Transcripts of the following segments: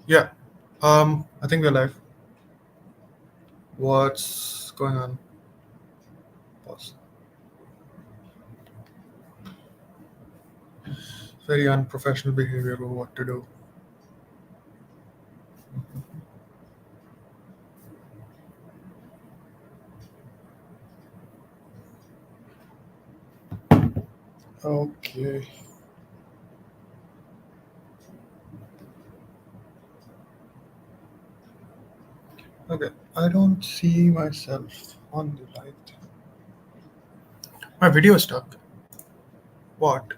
Yeah. I think we're live. What's going on? Pause. Very unprofessional behavior of what to do. Okay. Okay. I don't see myself on the light. My video is stuck. What?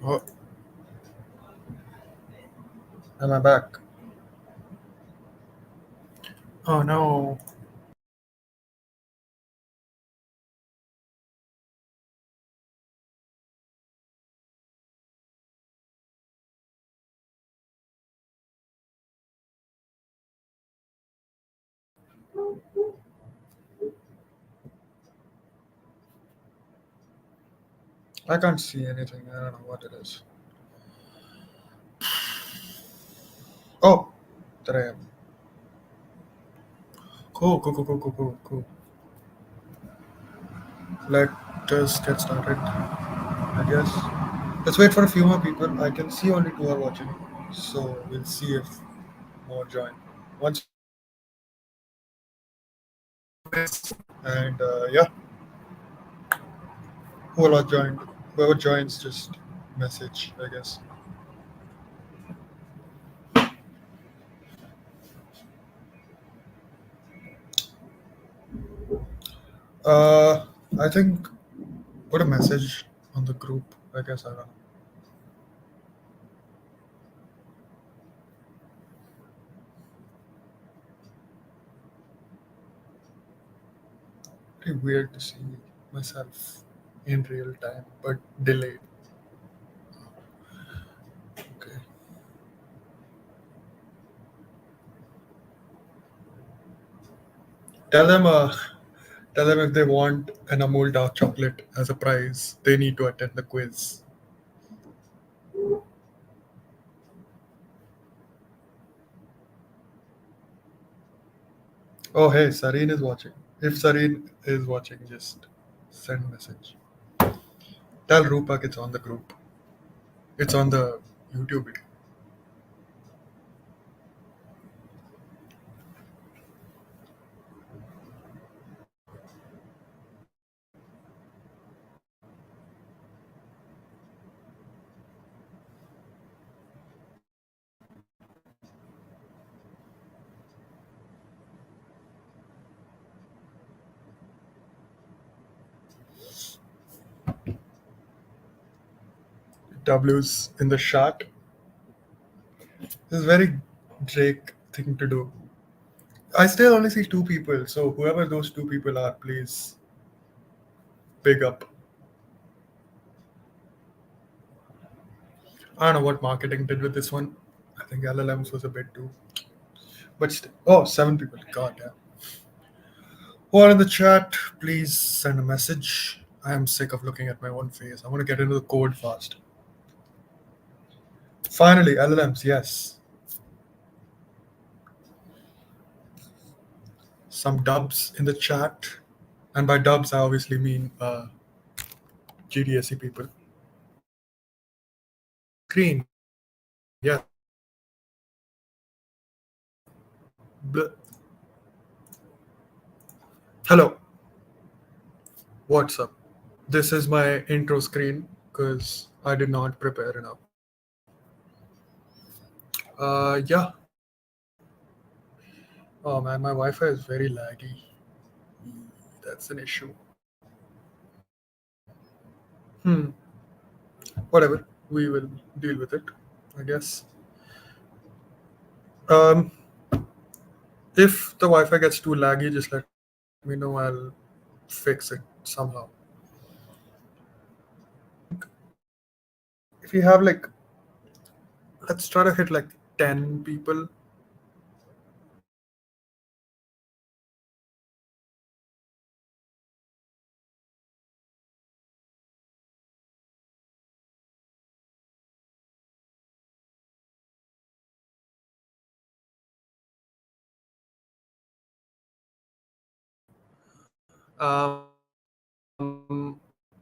Oh, am I back? Oh no. I can't see anything. I don't know what it is. Oh, there I am. Cool, cool, cool, cool, cool, cool, cool. Let us get started, I guess. Let's wait for a few more people. I can see only two are watching. So we'll see if more join. Once and yeah, whoever joined, whoever joins, just message, I guess. Uh, I think put a message on the group. I guess I don't know. Pretty weird to see myself in real time, but delayed. Okay. Tell them. Tell them if they want an Amul dark chocolate as a prize, they need to attend the quiz. Oh, hey, Sareen is watching. If Sareen is watching, just send message. Tell Rupak it's on the group. It's on the YouTube video. W's in the shot. This is very Drake thing to do. I still only see two people, so whoever those two people are, please big up. I don't know what marketing did with this one. I think LLMs was a bit too. But still, oh, seven people. God damn. Who are in the chat, please send a message. I am sick of looking at my own face. I want to get into the code fast. Finally, LLMs, yes. Some dubs in the chat. And by dubs, I obviously mean GDSE people. Screen, yeah. Bl- Hello, what's up? This is my intro screen because I did not prepare enough. Yeah. Oh man, my Wi-Fi is very laggy. That's an issue. Hmm. Whatever. We will deal with it, I guess. Um, if the Wi-Fi gets too laggy, just let me know. I'll fix it somehow. If you have like, let's try to hit like 10 people.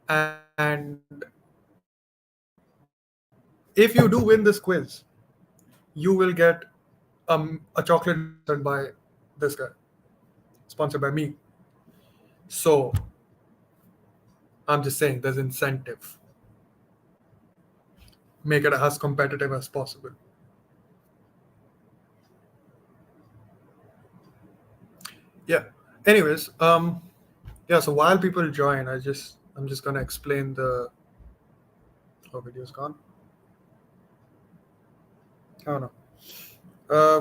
And if you do win this quiz, you will get a chocolate sponsored by this guy, sponsored by me. So I'm just saying there's incentive. Make it as competitive as possible. Yeah. Anyways, yeah. So while people join, I'm just gonna explain the. Oh, video's gone. Oh no.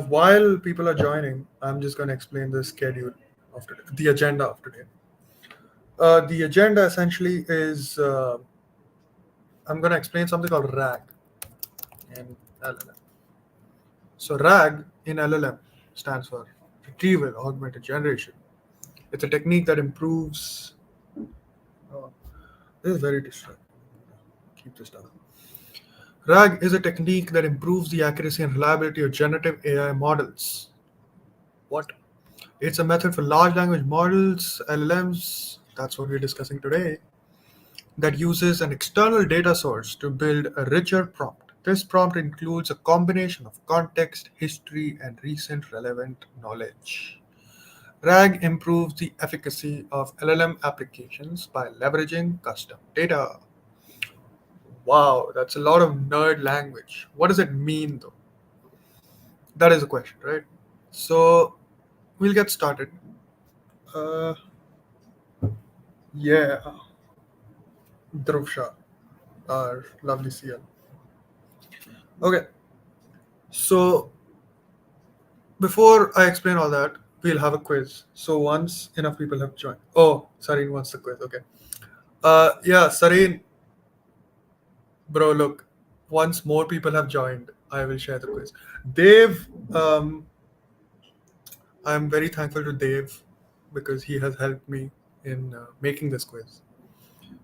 While people are joining, I'm just gonna explain the schedule of today, the agenda of today. The agenda essentially is I'm gonna explain something called RAG in LLM. So RAG in LLM stands for Retrieval Augmented Generation. It's a technique that improves. Oh, this is very distracting. Keep this down. RAG is a technique that improves the accuracy and reliability of generative AI models. What? It's a method for large language models, LLMs, that's what we're discussing today, that uses an external data source to build a richer prompt. This prompt includes a combination of context, history, and recent relevant knowledge. RAG improves the efficacy of LLM applications by leveraging custom data. Wow, that's a lot of nerd language. What does it mean though? That is a question, right? So we'll get started. Uh, yeah, Dhruv Shah, our lovely CL. Okay, so before I explain all that, we'll have a quiz. So once enough people have joined. Oh, Sareen wants the quiz. Okay. Yeah, Sareen, bro, look. Once more people have joined, I will share the quiz. Dave, I'm very thankful to Dave because he has helped me in making this quiz.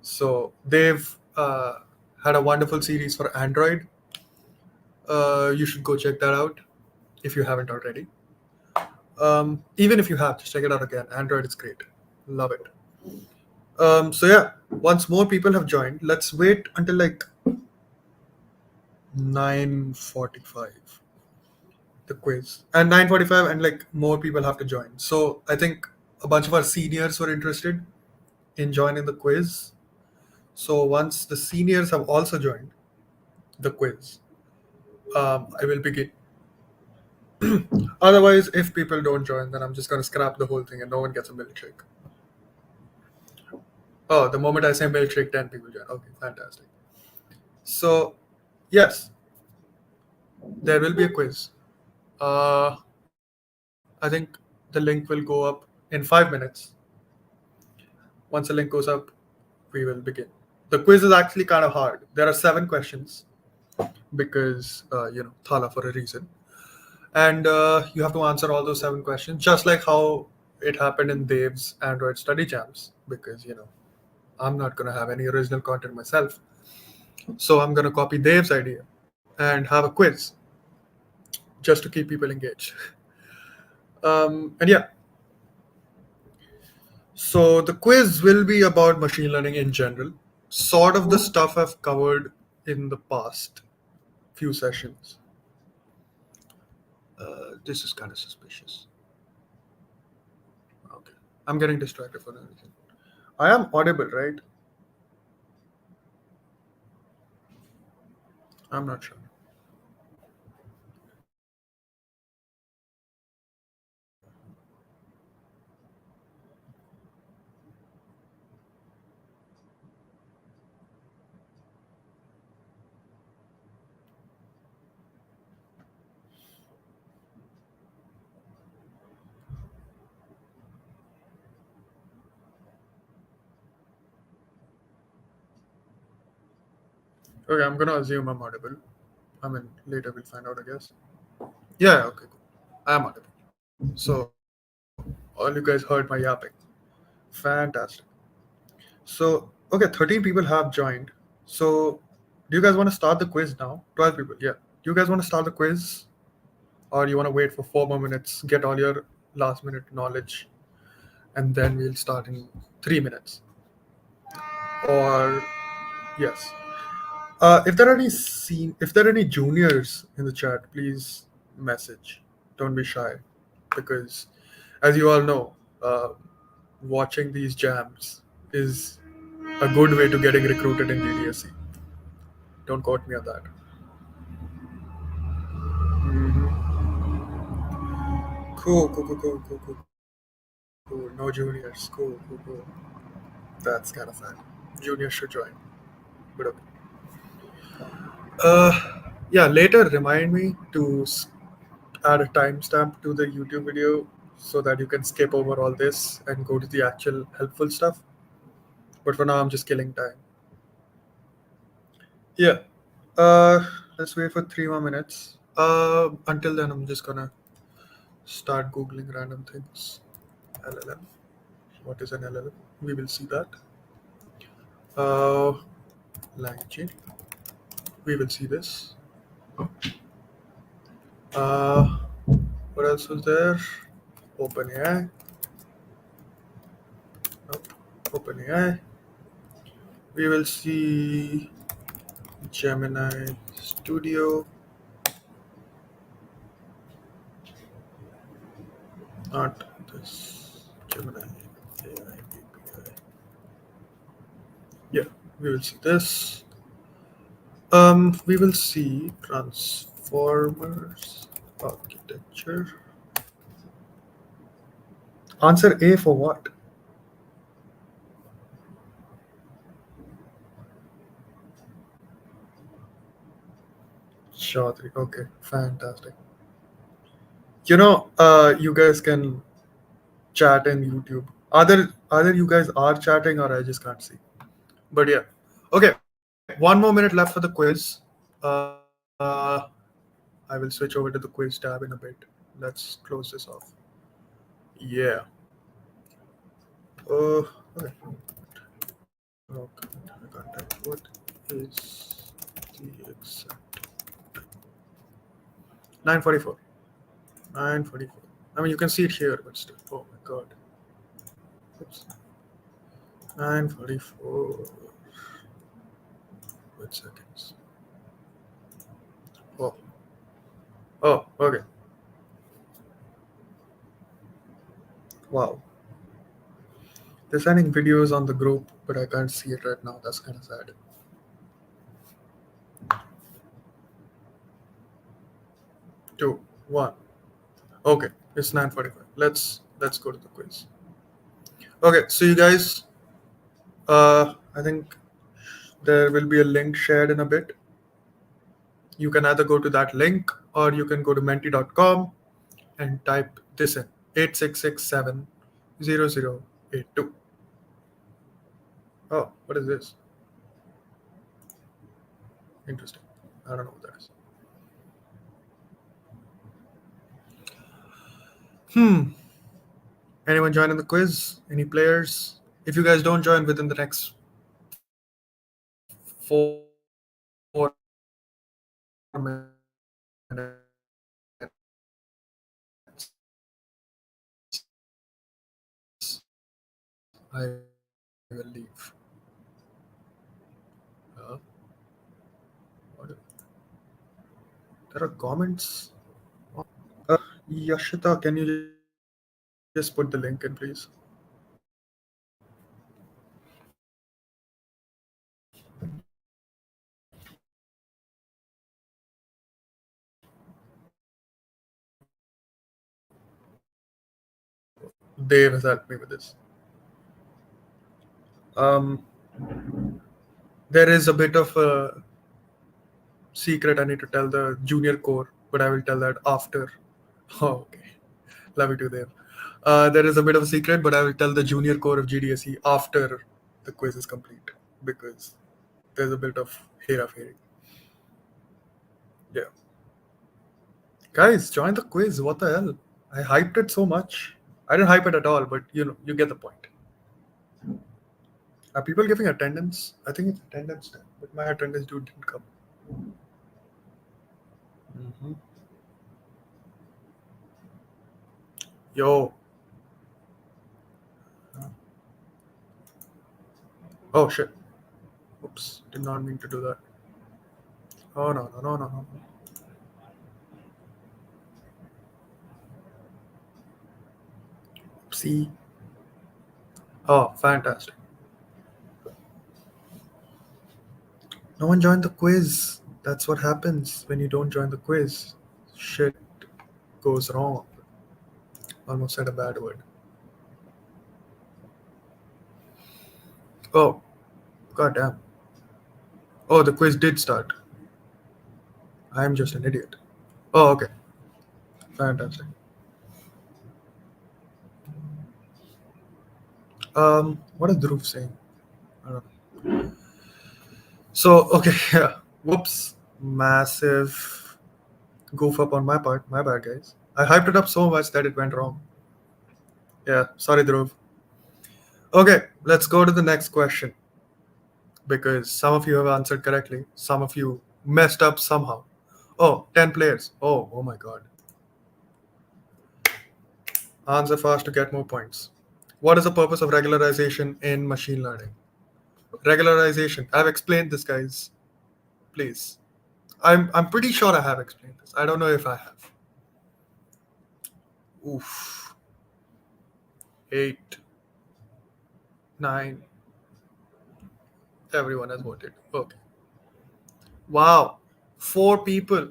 So Dave had a wonderful series for Android. You should go check that out if you haven't already. Even if you have, just check it out again. Android is great. Love it. So yeah, once more people have joined, let's wait until like 9:45 the quiz and 9:45 and like more people have to join. So I think a bunch of our seniors were interested in joining the quiz. So once the seniors have also joined the quiz, I will begin. Otherwise, if people don't join, then I'm just gonna scrap the whole thing and no one gets a milkshake. Oh, the moment I say milkshake, 10 people join. Okay, fantastic. So, yes, there will be a quiz. I think the link will go up in 5 minutes. Once the link goes up, we will begin. The quiz is actually kind of hard. There are 7 questions because, Thala for a reason. And you have to answer all those 7 questions, just like how it happened in Dave's Android study jams, because, I'm not going to have any original content myself. So I'm going to copy Dave's idea and have a quiz just to keep people engaged. And yeah, so the quiz will be about machine learning in general, sort of the stuff I've covered in the past few sessions. This is kind of suspicious. Okay, I'm getting distracted for no reason. I am audible, right? I'm not sure. Okay, I'm gonna assume I'm audible. I mean, later we'll find out, I guess. Yeah, okay, cool. I'm audible. So, all you guys heard my yapping. Fantastic. So, okay, 13 people have joined. So, do you guys want to start the quiz now? 12 people, yeah. Do you guys want to start the quiz? Or you want to wait for 4 more minutes, get all your last minute knowledge, and then we'll start in 3 minutes. Or yes. If there are any juniors in the chat, please message. Don't be shy, because as you all know, watching these jams is a good way to getting recruited in GDSC. Don't quote me on that. Hmm. Cool, cool, cool, cool, cool, cool, cool. No juniors. Cool, cool, cool. That's kind of sad. Juniors should join. But okay. Yeah. Later, remind me to add a timestamp to the YouTube video so that you can skip over all this and go to the actual helpful stuff. But for now, I'm just killing time. Yeah. Let's wait for 3 more minutes. Until then, I'm just gonna start googling random things. LLM. What is an LLM? We will see that. Uh, language. We will see this. Uh, what else was there? OpenAI. Nope. OpenAI. We will see Gemini Studio. Not this. Gemini AI API. Yeah, we will see this. We will see transformers architecture. Answer A for what? Chaudhary. Okay, fantastic. You guys can chat in YouTube. Either you guys are chatting or I just can't see. But yeah. Okay, 1 more minute left for the quiz. Uh, I will switch over to the quiz tab in a bit. Let's close this off. Yeah. Okay. Okay. Contact. What is the exact 9:44? 9:44. I mean, you can see it here, but still. Oh my god. Oops. 9:44. Wait seconds. Oh. Oh. Okay. Wow. They're sending videos on the group, but I can't see it right now. That's kind of sad. 2, 1. Okay, it's 9:45. Let's go to the quiz. Okay, so you guys, I think there will be a link shared in a bit. You can either go to that link or you can go to menti.com and type this in 86670082. Oh, what is this? Interesting. I don't know what that is. Anyone joining the quiz? Any players? If you guys don't join within the next 4 minutes, I will leave. There are comments. Yashita, can you just put the link in, please? Dave has helped me with this. There is a bit of a secret I need to tell the junior core, but I will tell that after. Oh, okay. Love you too, Dave. There is a bit of a secret, but I will tell the junior core of GDSE after the quiz is complete, because there's a bit of hera-fairy. Yeah. Guys, join the quiz. What the hell? I hyped it so much. I didn't hype it at all, but you get the point. Are people giving attendance? I think it's attendance time, but my attendance dude didn't come. Mm-hmm. Yo, Oh shit. Oops. Did not mean to do that. Oh no, no, no, no, no. See. Oh, fantastic. No one joined the quiz. That's what happens when you don't join the quiz. Shit goes wrong. Almost said a bad word. Oh, goddamn. Oh, the quiz did start. I'm just an idiot. Oh, okay. Fantastic. What is Dhruv saying? I don't know. So, okay, yeah. Whoops. Massive goof up on my part. My bad, guys. I hyped it up so much that it went wrong. Yeah, sorry, Dhruv. Okay, let's go to the next question because some of you have answered correctly. Some of you messed up somehow. Oh, 10 players. Oh my god. Answer fast to get more points. What is the purpose of regularization in machine learning? Regularization. I've explained this, guys. Please. I'm pretty sure I have explained this. I don't know if I have. Oof. 8, 9. Everyone has voted. Okay. Wow. 4 people.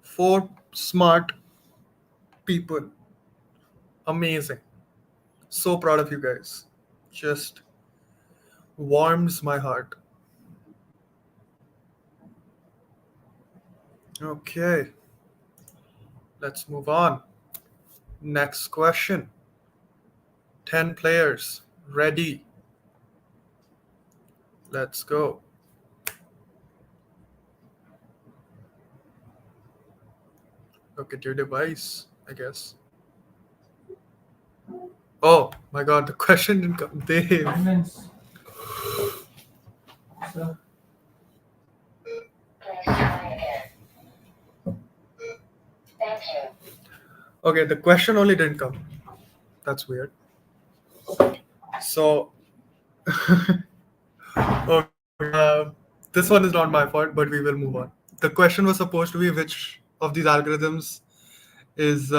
4 smart people. Amazing. So proud of you guys. Just warms my heart. Okay. Let's move on. Next question. 10 players. Ready. Let's go. Look at your device, I guess. Oh my god, the question didn't come. Dave. Okay, the question only didn't come. That's weird. So, okay, this one is not my fault, but we will move on. The question was supposed to be which of these algorithms is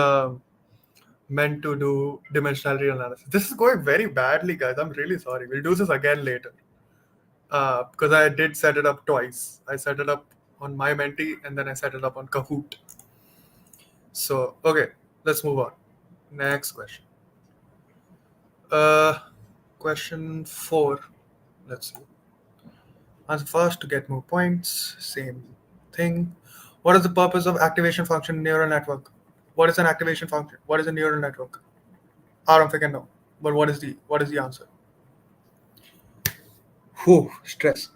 meant to do dimensionality analysis. This is going very badly, guys. I'm really sorry. We'll do this again later. Because I did set it up twice. I set it up on my Menti and then I set it up on Kahoot. So, okay, let's move on. Next question. Question 4. Let's see. Answer first to get more points. Same thing. What is the purpose of activation function neural network? What is an activation function? What is a neural network? I don't think I know. But what is the answer? Whew, stress.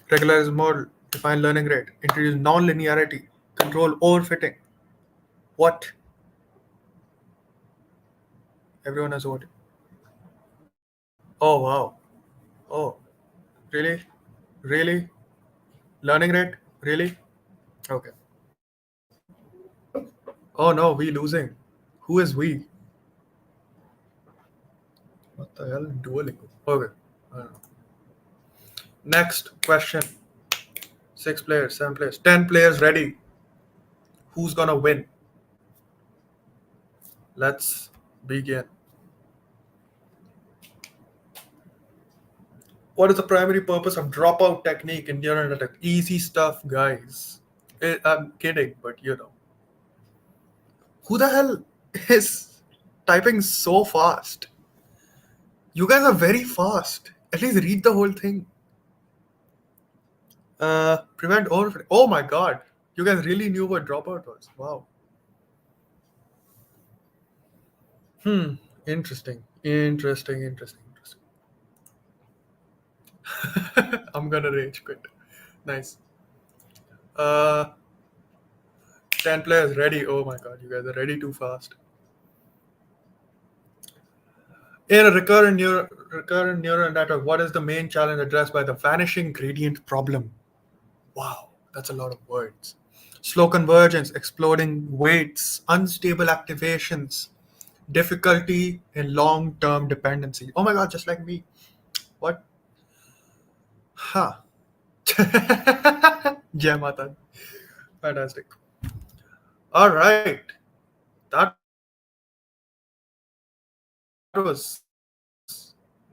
Regularize model, define learning rate, introduce non-linearity, control overfitting. What? Everyone has voted. Oh wow. Oh, really? Really? Learning rate? Really? Okay. Oh no, we losing. Who is we? What the hell? Duolingo. Okay. I don't know. Next question. 6 players, 7 players, 10 players ready. Who's gonna win? Let's begin. What is the primary purpose of dropout technique in neural network? Easy stuff, guys. I'm kidding, but you know. Who the hell is typing so fast? You guys are very fast. At least read the whole thing. Prevent overfitting. Oh my god. You guys really knew what dropout was. Wow. Interesting. Interesting. I'm gonna rage quit. Nice. Uh 10 players ready. Oh my god, you guys are ready too fast. In a recurrent neural network, what is the main challenge addressed by the vanishing gradient problem? Wow, that's a lot of words. Slow convergence, exploding weights, unstable activations, difficulty in long-term dependency. Oh my god, just like me. What? Ha. Jai Mata. Fantastic. All right. That was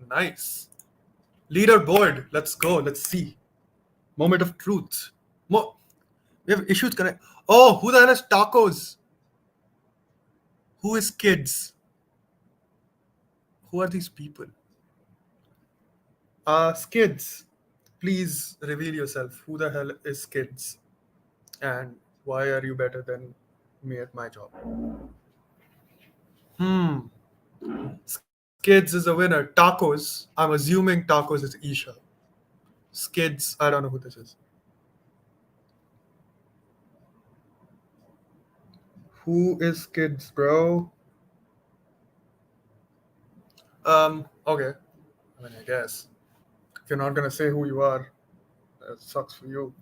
nice. Leaderboard. Let's go. Let's see. Moment of truth. We have issues connect. Oh, who the hell is tacos? Who is kids? Who are these people? Skids. Please reveal yourself. Who the hell is Skids? And why are you better than me at my job? Hmm. Skids is a winner. Tacos. I'm assuming tacos is Isha. Skids. I don't know who this is. Who is Skids, bro? Okay. I mean, I guess. If you're not gonna say who you are, that sucks for you.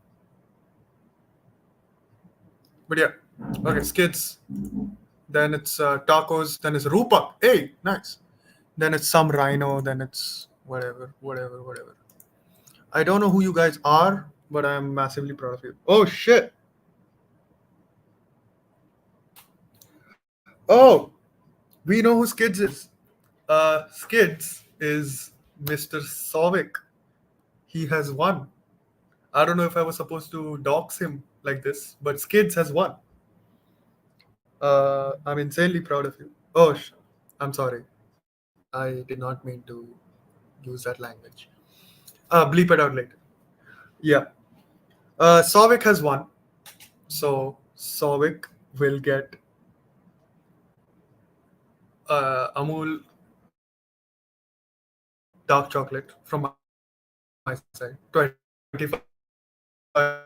But yeah. Okay, Skids. Then it's tacos. Then it's Rupak. Hey, nice. Then it's some rhino. Then it's whatever. I don't know who you guys are, but I'm massively proud of you. Oh shit. Oh, we know who Skids is. Skids is Mr. Sovic. He has won. I don't know if I was supposed to dox him like this, but Skids has won. I'm insanely proud of you. Oh, I'm sorry. I did not mean to use that language. Bleep it out later. Yeah. Sovic has won. So Sovic will get Amul dark chocolate from my side. 25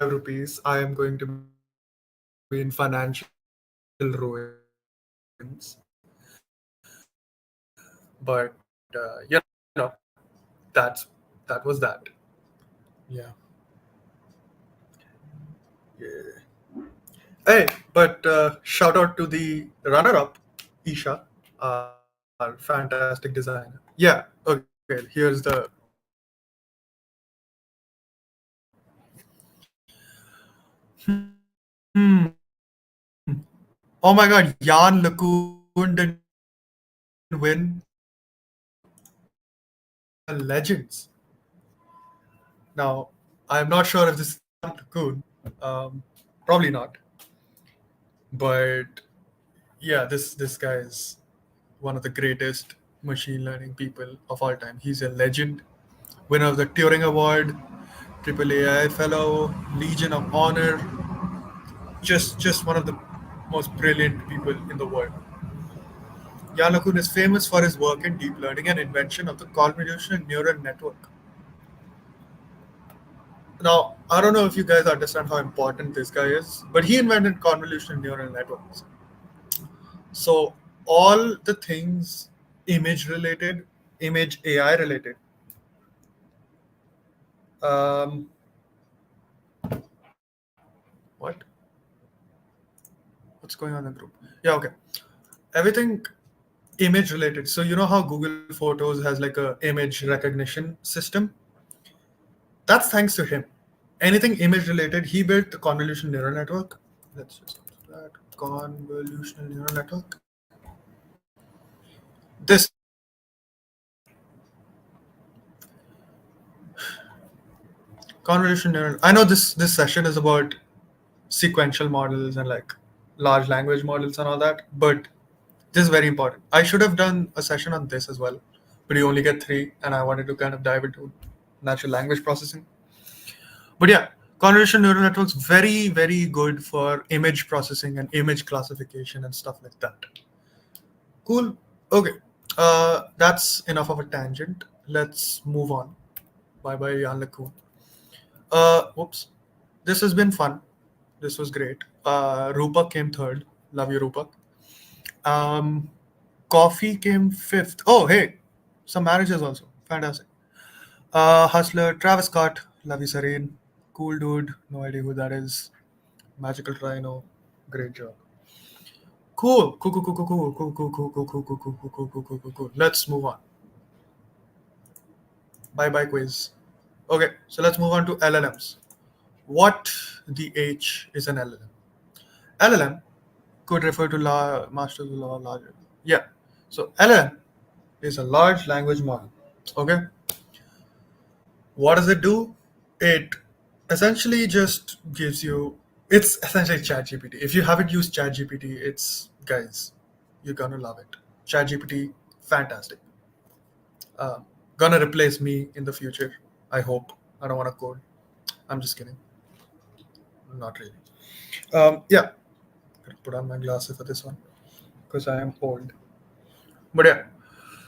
rupees. I am going to be in financial ruins. But that's that was that. Yeah. Yeah. Hey, but shout out to the runner-up, Isha, our fantastic designer. Yeah. Okay. Here's the. Hmm. Oh my God, Jan LeCun didn't win. Legends. Now, I'm not sure if this is Jan LeCun. Probably not. But yeah, this guy is one of the greatest machine learning people of all time. He's a legend, winner of the Turing Award, Triple AI Fellow, Legion of Honor. Just one of the most brilliant people in the world. Yanakun is famous for his work in deep learning and invention of the convolutional neural network. Now, I don't know if you guys understand how important this guy is, but he invented convolutional neural networks. So, all the things image related, image AI related, um, what? What's going on in the group? Yeah, okay. Everything image related. So, you know how Google Photos has like a image recognition system? That's thanks to him. Anything image related, he built the convolutional neural network. Let's just go to that convolutional neural network. This convolutional neural. I know this session is about sequential models and like large language models and all that, but this is very important. I should have done a session on this as well, but you only get three, and I wanted to kind of dive into natural language processing. But yeah, convolutional neural networks very good for image processing and image classification and stuff like that. Cool. Okay. That's enough of a tangent. Let's move on. Bye bye, Jan LeCun. Whoops. This has been fun. This was great. Rupak came third. Love you, Rupak. Um, Coffee came fifth. Oh, hey, some marriages also. Fantastic. Hustler, Travis Scott. Love you, Serene. Cool dude. No idea who that is. Magical Rhino. Great job. Cool. Let's move on. Bye bye quiz. Okay, so let's move on to LLMs. What the H is an LLM? LLM could refer to masters of law larger. Yeah. So LLM is a large language model. Okay. What does it do? It essentially just gives you. It's essentially ChatGPT. If you haven't used ChatGPT, it's guys, you're gonna love it. ChatGPT, fantastic. Uh, gonna replace me in the future. I hope. I don't want to code. I'm just kidding. Not really. Yeah. Gotta put on my glasses for this one because I am old. But yeah.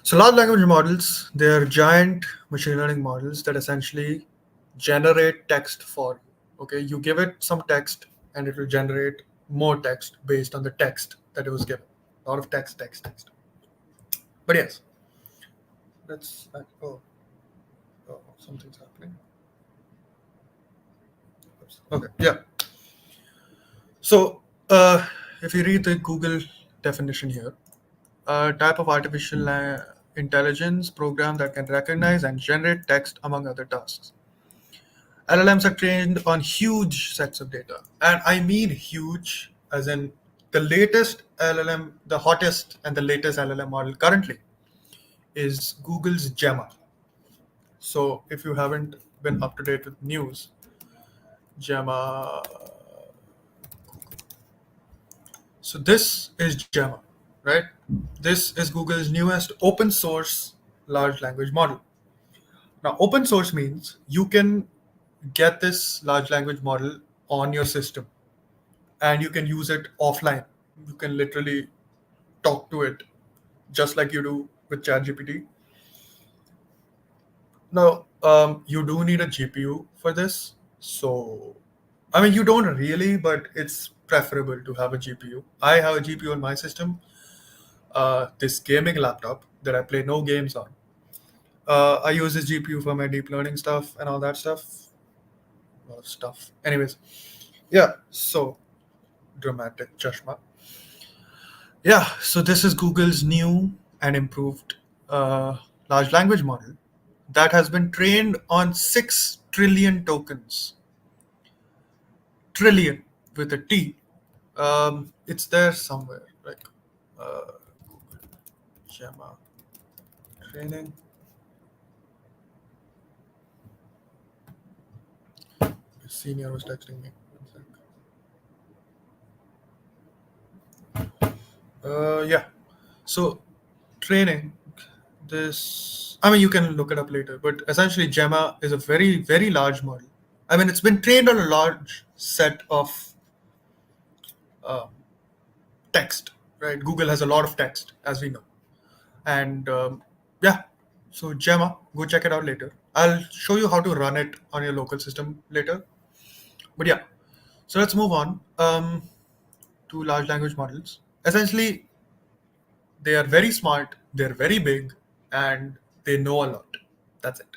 So large language models, they are giant machine learning models that essentially generate text for you. Okay, you give it some text and it will generate more text based on the text that it was given. A lot of text, text, text. But yes, that's oh, something's happening. Oops. Okay, yeah. So if you read the Google definition here, a type of artificial intelligence program that can recognize and generate text among other tasks. LLMs are trained on huge sets of data. And I mean huge, as in the latest LLM, the hottest and the latest LLM model currently is Google's Gemma. So if you haven't been up to date with news, Gemma. So this is Gemma, right? This is Google's newest open source large language model. Now, open source means you can get this large language model on your system and you can use it offline. You can literally talk to it just like you do with ChatGPT. Now, you do need a GPU for this. So, I mean, you don't really, but it's preferable to have a GPU. I have a GPU on my system, this gaming laptop that I play no games on. I use this GPU for my deep learning stuff and all that stuff. A lot of stuff. Anyways, yeah, so dramatic chashma. Yeah, so this is Google's new and improved uh, large language model that has been trained on 6 trillion tokens. Trillion with a T. It's there somewhere, like Gemma training. Senior was texting me. One sec. Yeah. So training this. I mean, you can look it up later, but essentially, Gemma is a very, very large model. I mean, it's been trained on a large set of uh, text, right? Google has a lot of text, as we know. And yeah, so Gemma, go check it out later. I'll show you how to run it on your local system later. But yeah, so let's move on to large language models. Essentially, they are very smart, they're very big, and they know a lot. That's it.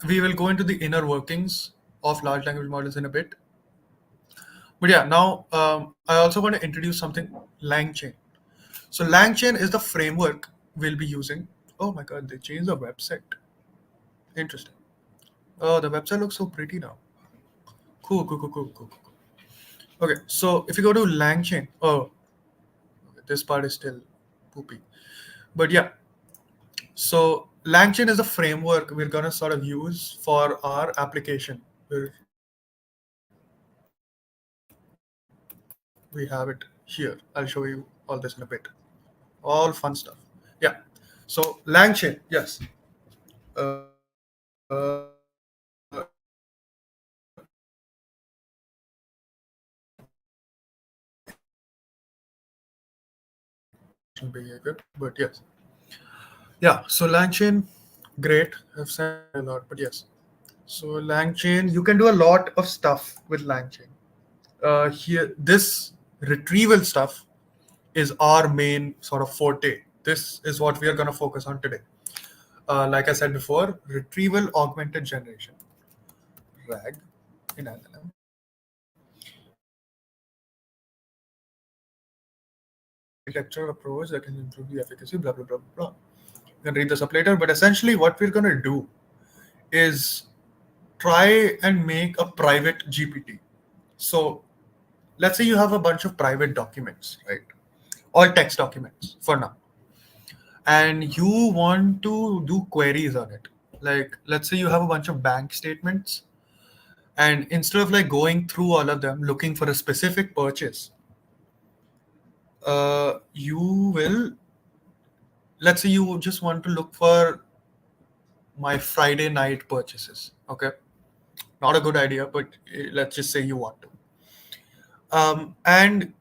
We will go into the inner workings of large language models in a bit. But yeah, now I also want to introduce something, LangChain. So LangChain is the framework we'll be using. Oh my god, they changed the website. Interesting. Oh, the website looks so pretty now. Cool, cool, cool, cool, cool, cool. Okay, so if you go to LangChain, oh, this part is still poopy. But yeah, so LangChain is a framework we're gonna sort of use for our application. We have it here. I'll show you all this in a bit. All fun stuff. Yeah. So LangChain, yes. Behavior, but yes. Yeah. So LangChain, great. I've said a lot, but yes. So LangChain, you can do a lot of stuff with LangChain. Here, this retrieval stuff is our main sort of forte. This is what we are going to focus on today. Like I said before, retrieval augmented generation, RAG, in LLM. Architecture approach that can improve the efficacy, blah, blah, blah, blah. You can read this up later, but essentially what we're going to do is try and make a private GPT. So let's say you have a bunch of private documents, right? All text documents for now, and you want to do queries on it. Like, let's say you have a bunch of bank statements, and instead of like going through all of them looking for a specific purchase, you will, let's say you just want to look for my Friday night purchases. Okay, not a good idea, but let's just say you want to. And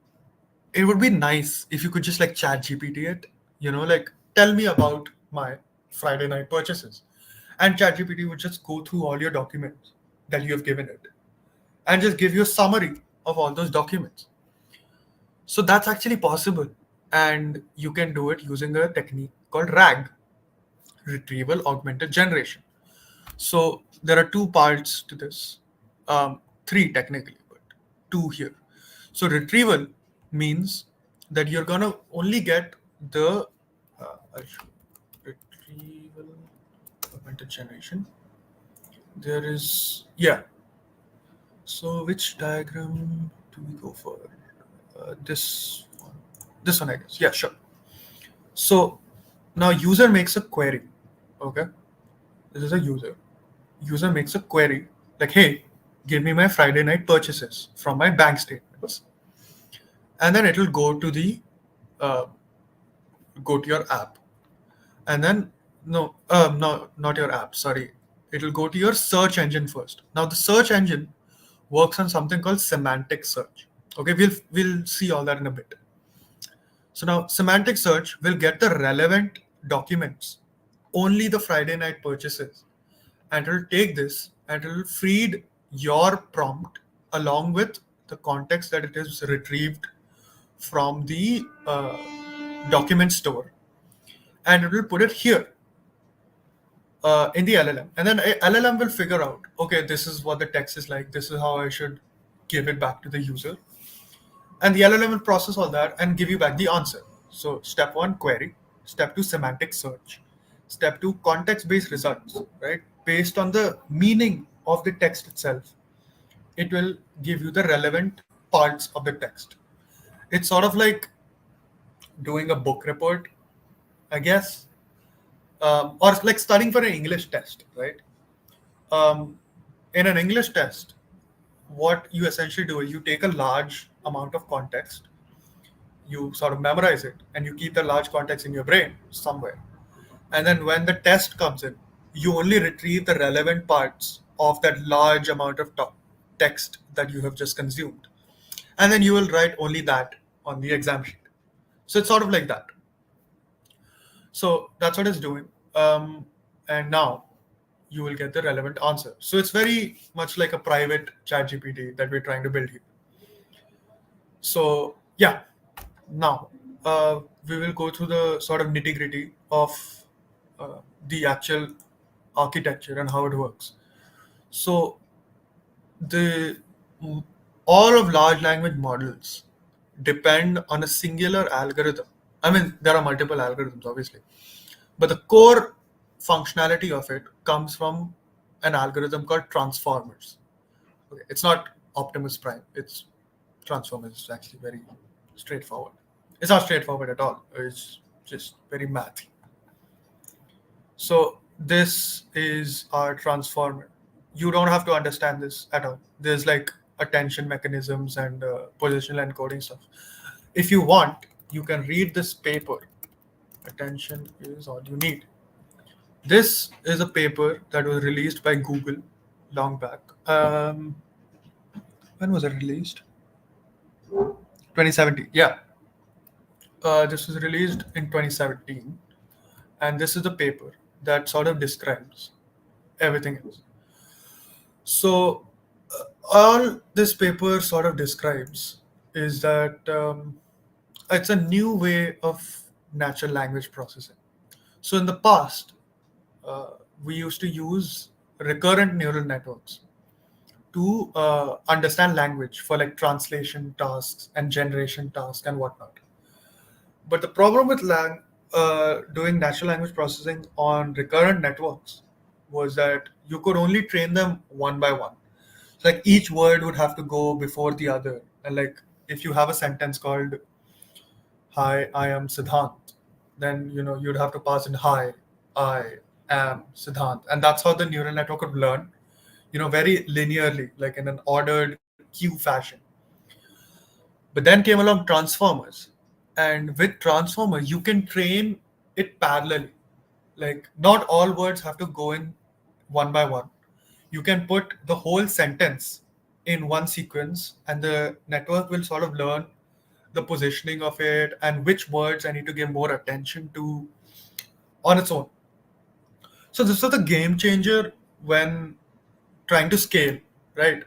it would be nice if you could just like chat GPT it, like tell me about my Friday night purchases. And chat GPT would just go through all your documents that you have given it and just give you a summary of all those documents. So that's actually possible. And you can do it using a technique called RAG, Retrieval Augmented Generation. So there are two parts to this, three technically, but two here. So retrieval means that you're gonna only get the I'll show you. Retrieval augmented generation. There is, yeah. So which diagram do we go for? This one. This one, I guess. Yeah, sure. So now user makes a query. Okay, this is a user. User makes a query like, hey, give me my Friday night purchases from my bank statements, and then it will uh, go to your app, and then no, not your app. Sorry, it will go to your search engine first. Now the search engine works on something called semantic search. Okay, we'll see all that in a bit. So now semantic search will get the relevant documents, only the Friday night purchases, and it will take this and it will feed your prompt along with the context that it is retrieved from the document store, and it will put it here in the LLM, and then LLM will figure out, okay, this is what the text is like, this is how I should give it back to the user, and the LLM will process all that and give you back the answer. So step one, query. Step two, semantic search. Step two, context-based results, right? Based on the meaning of the text itself, it will give you the relevant parts of the text. It's sort of like doing a book report, I guess, or like studying for an English test, right? In an English test, what you essentially do is you take a large amount of context, you sort of memorize it, and you keep the large context in your brain somewhere. And then when the test comes in, you only retrieve the relevant parts of that large amount of text that you have just consumed. And then you will write only that on the exam sheet. So it's sort of like that. So that's what it's doing. And now you will get the relevant answer. So it's very much like a private chat GPT that we're trying to build here. So yeah, now we will go through the sort of nitty gritty of the actual architecture and how it works. So the all of large language models depend on a singular algorithm. I mean, there are multiple algorithms, obviously, but the core functionality of it comes from an algorithm called transformers. Okay, it's not Optimus Prime. It's transformers. It's actually very straightforward. It's not straightforward at all. It's just very mathy. So this is our transformer. You don't have to understand this at all. There's like attention mechanisms and positional encoding stuff. If you want, you can read this paper. Attention is all you need. This is a paper that was released by Google long back. When was it released? 2017. Yeah. This was released in 2017. And this is the paper that sort of describes everything else. So, all this paper sort of describes is that it's a new way of natural language processing. So, in the past, we used to use recurrent neural networks to understand language for like translation tasks and generation tasks and whatnot. But the problem with doing natural language processing on recurrent networks was that you could only train them one by one. So, like each word would have to go before the other. And like if you have a sentence called "Hi, I am Siddhant," then you'd have to pass in "Hi, I am Siddhant," and that's how the neural network would learn. Very linearly, like in an ordered queue fashion. But then came along transformers, and with transformers, you can train it parallelly. Like not all words have to go in one by one. You can put the whole sentence in one sequence, and the network will sort of learn the positioning of it and which words I need to give more attention to on its own. So this was a game changer when trying to scale, right?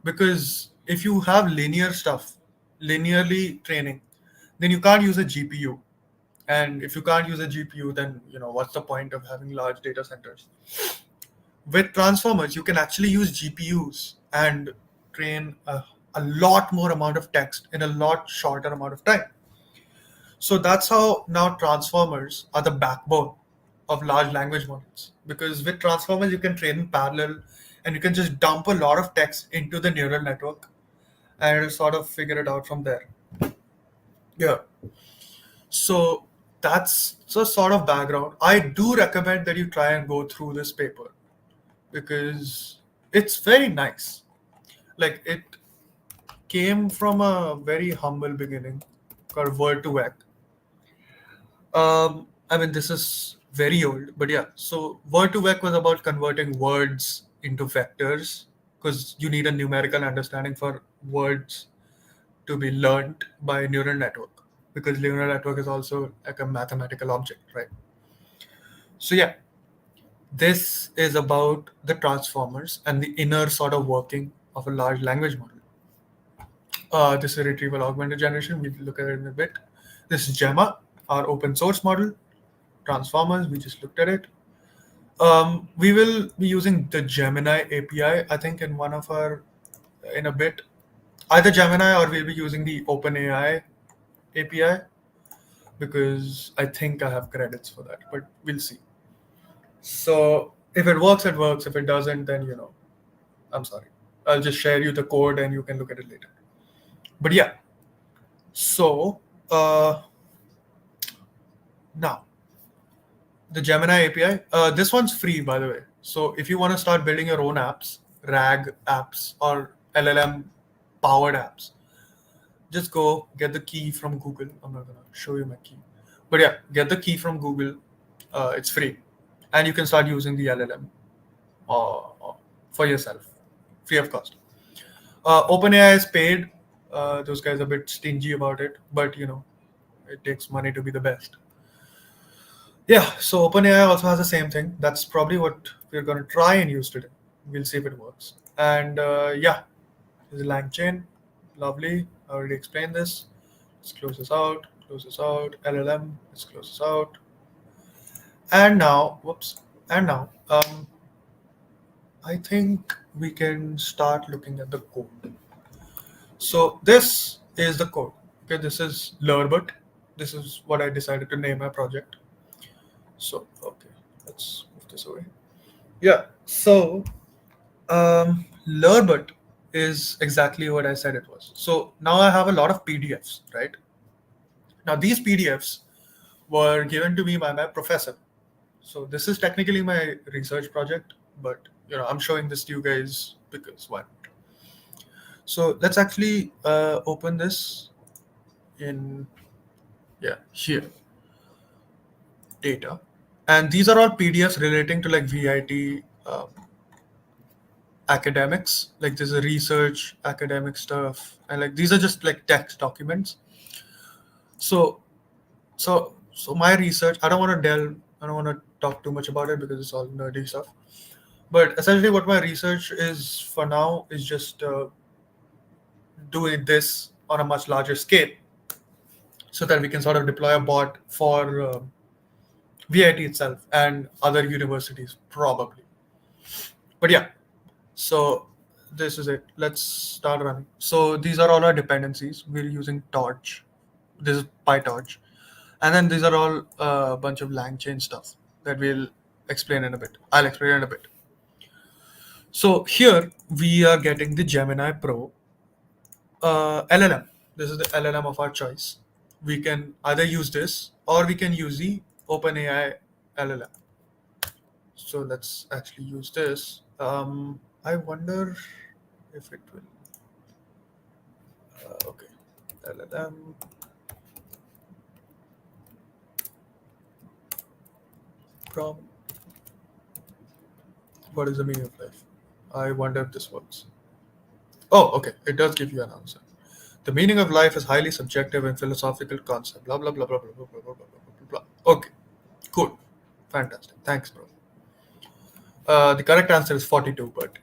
Because if you have linear stuff, linearly training, then you can't use a GPU. And if you can't use a GPU, then what's the point of having large data centers? With transformers, you can actually use GPUs and train a lot more amount of text in a lot shorter amount of time. So that's how now transformers are the backbone of large language models. Because with transformers, you can train in parallel and you can just dump a lot of text into the neural network and it'll sort of figure it out from there. Yeah. So that's the sort of background. I do recommend that you try and go through this paper because it's very nice. Like it came from a very humble beginning called Word to Vec. I mean, this is very old, but yeah. So Word to Vec was about converting words into vectors because you need a numerical understanding for words to be learned by a neural network because neural network is also like a mathematical object, right? So yeah, this is about the transformers and the inner sort of working of a large language model. This is retrieval augmented generation. We'll look at it in a bit. This is Gemma, our open source model. Transformers, we just looked at it. We will be using the Gemini API, I think, in a bit. Either Gemini or we'll be using the OpenAI API because I think I have credits for that, but we'll see. So if it works, it works. If it doesn't, then I'm sorry. I'll just share you the code and you can look at it later. But yeah, so now the Gemini API. This one's free, by the way. So if you want to start building your own apps, RAG apps or LLM powered apps, just go get the key from Google. I'm not gonna show you my key, but yeah, get the key from Google. It's free, and you can start using the LLM for yourself, free of cost. OpenAI is paid. Those guys are a bit stingy about it, but it takes money to be the best. Yeah, so OpenAI also has the same thing. That's probably what we're going to try and use today. We'll see if it works. And yeah, there's a LangChain. Lovely. I already explained this. Let's close this out. Close this out. LLM. Let's close this out. And now, whoops. And now, I think we can start looking at the code. So this is the code. Okay, this is Lurbot. This is what I decided to name my project. So okay, let's move this away. Yeah. So Lurbot is exactly what I said it was. So now I have a lot of PDFs, right? Now these PDFs were given to me by my professor. So this is technically my research project, but I'm showing this to you guys because why? So let's actually open this in here, data, and these are all PDFs relating to like VIT academics. Like there's a research academic stuff, and like these are just like text documents. So so my research, I don't want to talk too much about it because it's all nerdy stuff. But essentially, what my research is for now is just doing this on a much larger scale so that we can sort of deploy a bot for VIT itself and other universities, probably. But yeah, so this is it. Let's start running. So these are all our dependencies. We're using Torch. This is PyTorch. And then these are all a bunch of LangChain stuff that we'll explain in a bit. I'll explain in a bit. So here we are getting the Gemini Pro LLM. This is the LLM of our choice. We can either use this or we can use the OpenAI LLM. So let's actually use this. I wonder if it will. Okay, LLM. From what is the meaning of life? I wonder if this works. Oh, okay. It does give you an answer. The meaning of life is highly subjective and philosophical concept. Blah blah blah blah blah blah blah blah blah blah blah. Okay, cool, fantastic. Thanks, bro. The correct answer is 42, but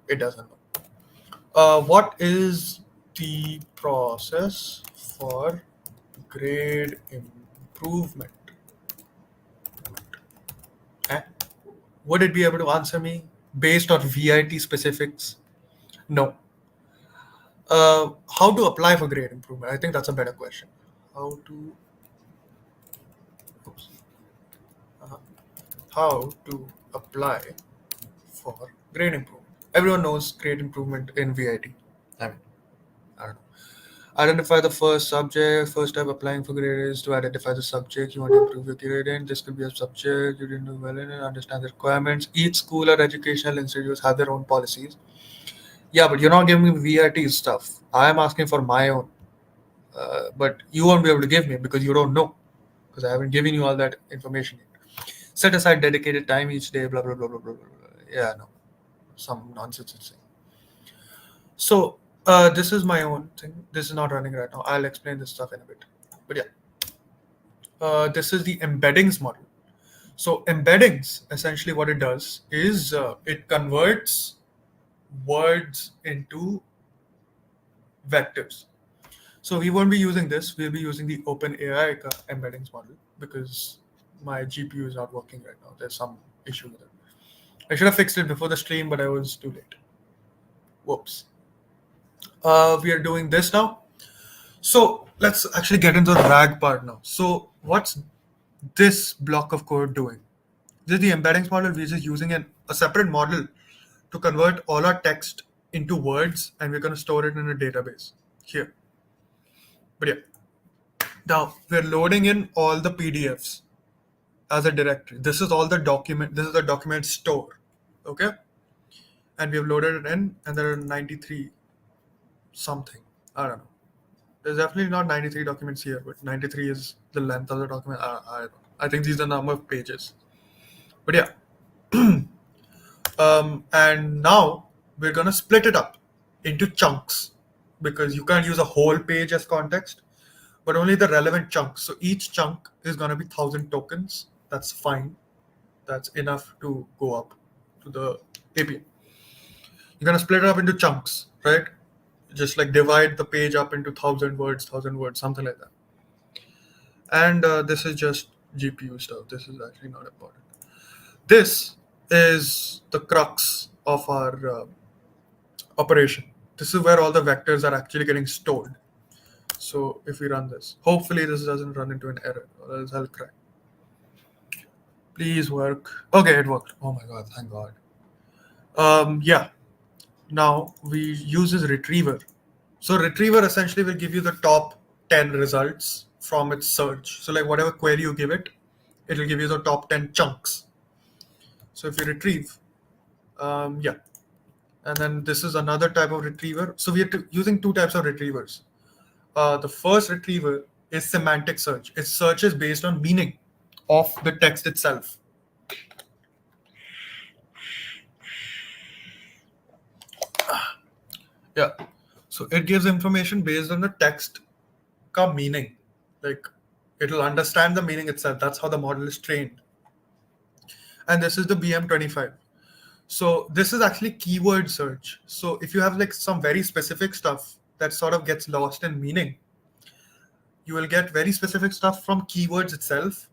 it doesn't know. What is the process for grade improvement? Eh? Would it be able to answer me based on VIT specifics? No. How to apply for grade improvement? I think that's a better question. How to oops. Uh, how to apply for grade improvement? Everyone knows grade improvement in VIT. I mean, I don't know. Identify the first subject. First step applying for grade is to identify the subject you want to improve your grade in. This could be a subject you didn't do well in and understand the requirements. Each school or educational institutes have their own policies. Yeah, but you're not giving me VIT stuff. I am asking for my own. But you won't be able to give me because you don't know. Because I haven't given you all that information yet. Set aside dedicated time each day, blah, blah, blah, blah, blah, blah. Yeah, no. Some nonsense it's saying. So, this is my own thing. This is not running right now. I'll explain this stuff in a bit. But yeah, this is the embeddings model. So, embeddings, essentially what it does is it converts words into vectors. So we won't be using this. We'll be using the OpenAI embeddings model because my GPU is not working right now. There's some issue with it. I should have fixed it before the stream, but I was too late. Whoops. We are doing this now. So let's actually get into the RAG part now. So what's this block of code doing? This is the embeddings model. We're just using a separate model to convert all our text into words, and we're going to store it in a database here. But yeah, now we're loading in all the PDFs as a directory. This is all the document. This is the document store. Okay. And we have loaded it in, and there are 93 something. I don't know. There's definitely not 93 documents here, but 93 is the length of the document. I don't know. I think these are the number of pages. But yeah. And now we're going to split it up into chunks because you can't use a whole page as context, but only the relevant chunks. So each chunk is going to be 1,000 tokens. That's fine. That's enough to go up to the API. You're going to split it up into chunks, right? Just like divide the page up into 1,000 words, something like that. And this is just GPU stuff. This is actually not important. This is the crux of our operation. This is where all the vectors are actually getting stored. So if we run this, hopefully this doesn't run into an error, or else I'll cry. Please work. Okay, it worked. Oh my god, thank god. Yeah. Now we use this retriever. So retriever essentially will give you the top 10 results from its search. So like whatever query you give it, it will give you the top 10 chunks. So if you retrieve, yeah. And then this is another type of retriever. So we are using two types of retrievers. The first retriever is semantic search. It searches based on meaning of the text itself. Yeah. So it gives information based on the text ka meaning. Like it'll understand the meaning itself. That's how the model is trained. And this is the BM25. So this is actually keyword search. So if you have like some very specific stuff that sort of gets lost in meaning, you will get very specific stuff from keywords itself.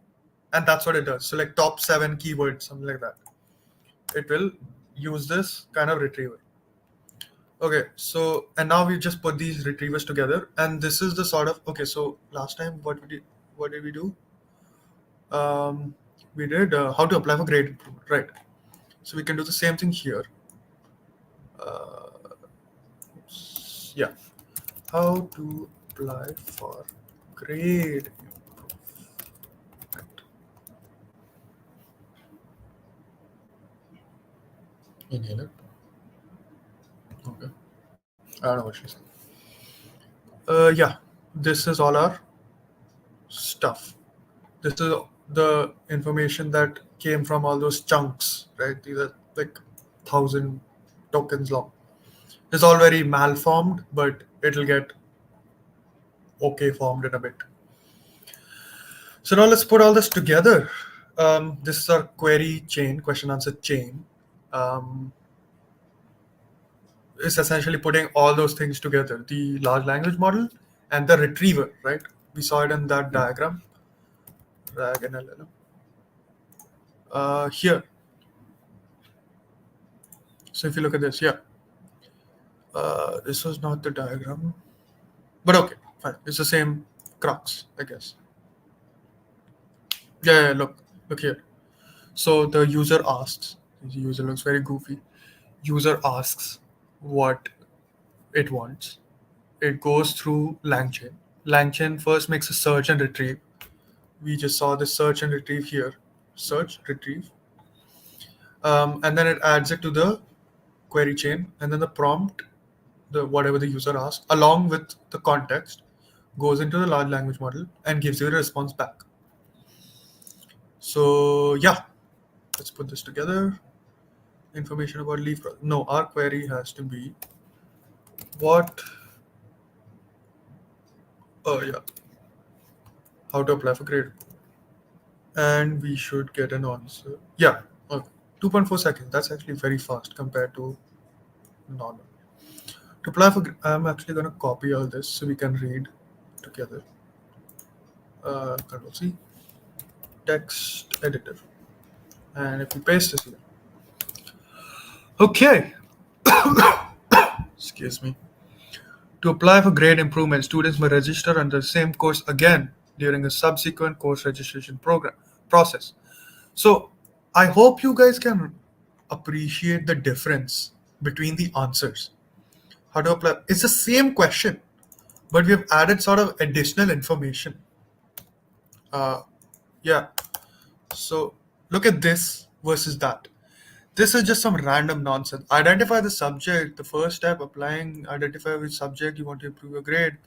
And that's what it does. So like top 7 keywords, something like that. It will use this kind of retriever. Okay, so and now we just put these retrievers together, and this is the sort of okay. So last time, what did we do? We did how to apply for grade improvement, right? So we can do the same thing here. Yeah, how to apply for grade improvement. Inhale it. Okay. I don't know what she's saying. Yeah, this is all our stuff. This is the information that came from all those chunks, right? These are like 1,000 tokens long. It's all very malformed, but it'll get okay formed in a bit. So now let's put all this together. This is our query chain, question answer chain. It's essentially putting all those things together, the large language model and the retriever, right? We saw it in that diagram, RAG and LLM. Here. So if you look at this, yeah. This was not the diagram, but okay, fine. It's the same crux, I guess. Yeah, look here. So the user asks, the user looks very goofy. User asks what it wants. It goes through LangChain. LangChain first makes a search and retrieve. We just saw the search and retrieve here. Search, retrieve. And then it adds it to the query chain. And then the prompt, the whatever the user asks, along with the context, goes into the large language model and gives you a response back. So yeah, let's put this together. Information about leaf. No, our query has to be what. Oh yeah, how to apply for grade, and we should get an answer. Yeah, okay. 2.4 seconds. That's actually very fast compared to normal. To apply for, I'm actually going to copy all this so we can read together. Control C, text editor, and if we paste this here. Okay. Excuse me. To apply for grade improvement, students may register under the same course again during a subsequent course registration process. So I hope you guys can appreciate the difference between the answers. How to apply? It's the same question, but we have added sort of additional information. Yeah. So look at this versus that. This is just some random nonsense. Identify the subject. The first step, applying, identify which subject you want to improve your grade.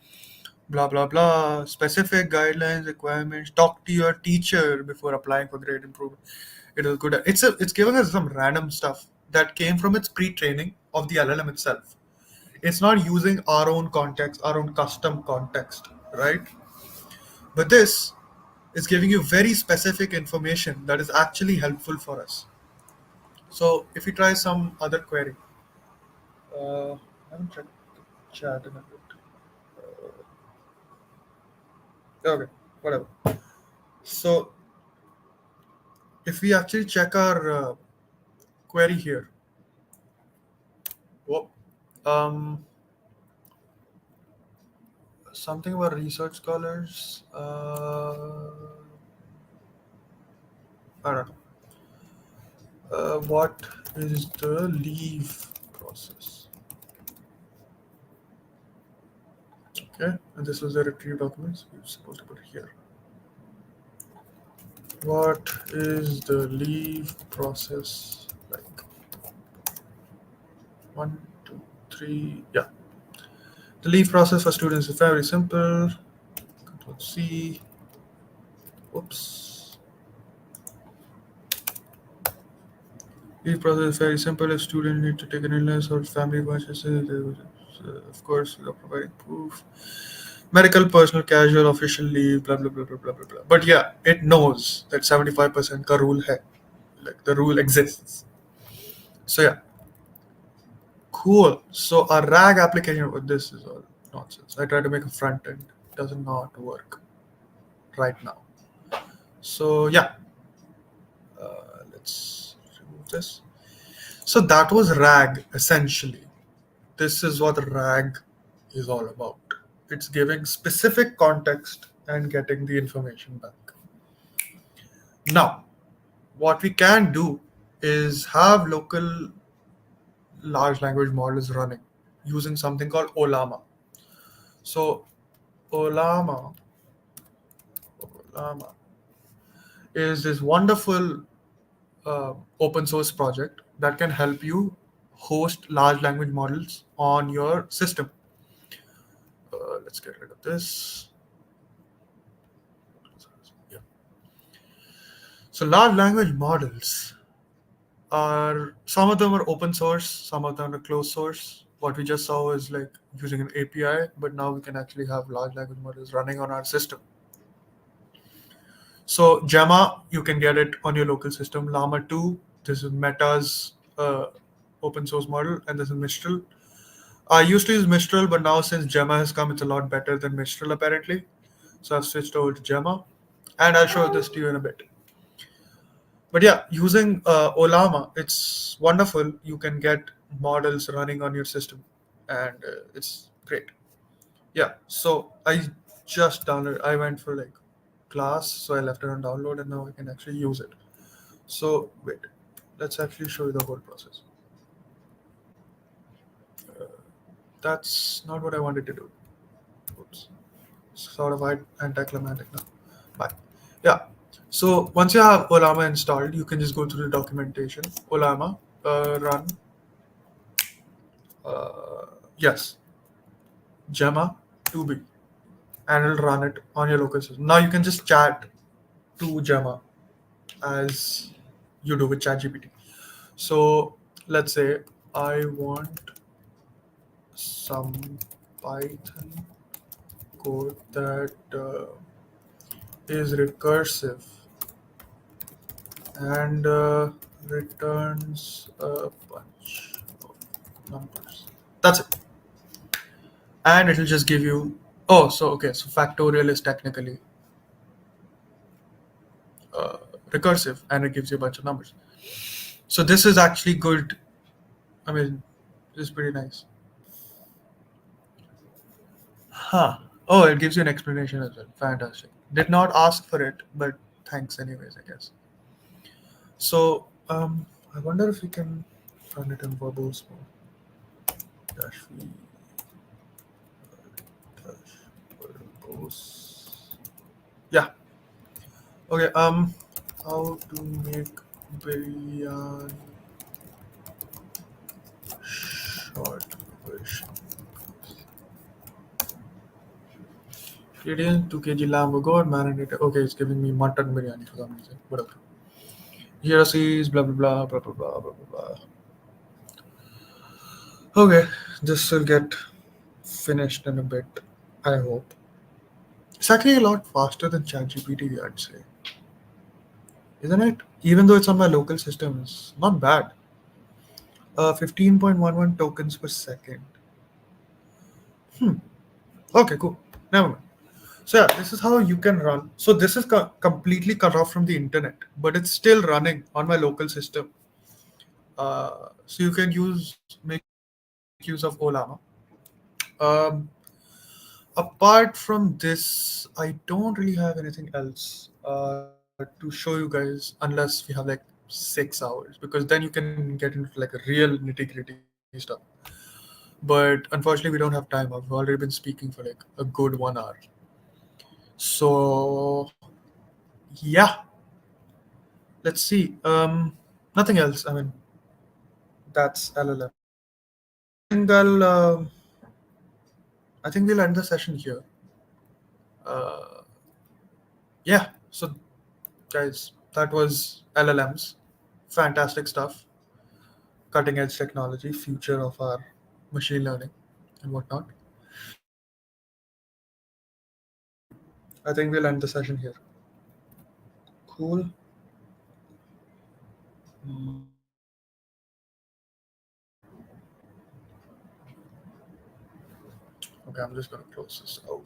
Blah blah blah. Specific guidelines, requirements. Talk to your teacher before applying for grade improvement. It is good. It's giving us some random stuff that came from its pre-training of the LLM itself. It's not using our own context, our own custom context, right? But this is giving you very specific information that is actually helpful for us. So if we try some other query, I haven't checked the chat in a bit. Okay, whatever. So if we actually check our query here, whoop, something about research scholars. I don't know. What is the leave process? Okay, and this was the retrieve documents. We're supposed to put it here. What is the leave process like? 1, 2, 3. Yeah. The leave process for students is very simple. Control C. Oops. Leave process is very simple. If students need to take an illness or family emergency, of course, we are providing proof. Medical, personal, casual, official leave, blah blah blah blah blah blah blah. But yeah, it knows that 75% ka rule hai. Like the rule exists. So yeah. Cool. So a RAG application, this is all nonsense. I tried to make a front end, does not work right now. So yeah, let's remove this. So that was RAG essentially. This is what RAG is all about. It's giving specific context and getting the information back. Now, what we can do is have local large language models running using something called Olama. So Olama, Olama is this wonderful open source project that can help you host large language models on your system. Let's get rid of this. Yeah. So large language models are, some of them are open source, some of them are closed source. What we just saw is like using an API, but now we can actually have large language models running on our system. So Gemma, you can get it on your local system. Llama 2, this is Meta's open source model, and this is Mistral. I used to use Mistral, but now since Gemma has come, it's a lot better than Mistral apparently. So I've switched over to Gemma, and I'll show this to you in a bit. But yeah, using Olama, it's wonderful. You can get models running on your system, and it's great. Yeah, so I just downloaded. I went for like class, so I left it on download, and now I can actually use it. So wait, let's actually show you the whole process. That's not what I wanted to do. Oops, sort of anticlimactic now. Bye. Yeah. So once you have Olama installed, you can just go through the documentation. Olama, run. Yes, Gemma 2B, and it'll run it on your local system. Now you can just chat to Gemma as you do with ChatGPT. So let's say I want some Python code that is recursive and returns a bunch of numbers. That's it. And it'll just give you. Oh, so okay. So factorial is technically uh, recursive, and it gives you a bunch of numbers. So this is actually good. I mean, it's pretty nice. Huh. Oh, it gives you an explanation as well. Fantastic. Did not ask for it, but thanks anyways, I guess. So, I wonder if we can run it in verbose mode. Dash v dash verbose. Yeah. Okay. How to make biryani short version. Ingredients 2 kg lamb goat marinated. Okay, it's giving me mutton biryani for some reason. Whatever. Here says blah blah blah blah blah blah blah blah. Okay, this will get finished in a bit. I hope. It's actually a lot faster than ChatGPT, I'd say, isn't it? Even though it's on my local system, it's not bad. 15.11 tokens per second. Hmm. Okay, cool. Never mind. So yeah, this is how you can run. So this is completely cut off from the internet, but it's still running on my local system. So you can make use of Olama. Um, Apart from this, I don't really have anything else to show you guys unless we have like 6 hours, because then you can get into like a real nitty gritty stuff. But unfortunately, we don't have time. I've already been speaking for like a good 1 hour. So yeah, let's see. Nothing else. I mean, that's LLM. I think I think we'll end the session here. Uh, yeah. So guys, that was LLMs. Fantastic stuff. Cutting edge technology, future of our machine learning and whatnot. I think we'll end the session here. Cool. Mm, Okay, I'm just gonna close this out.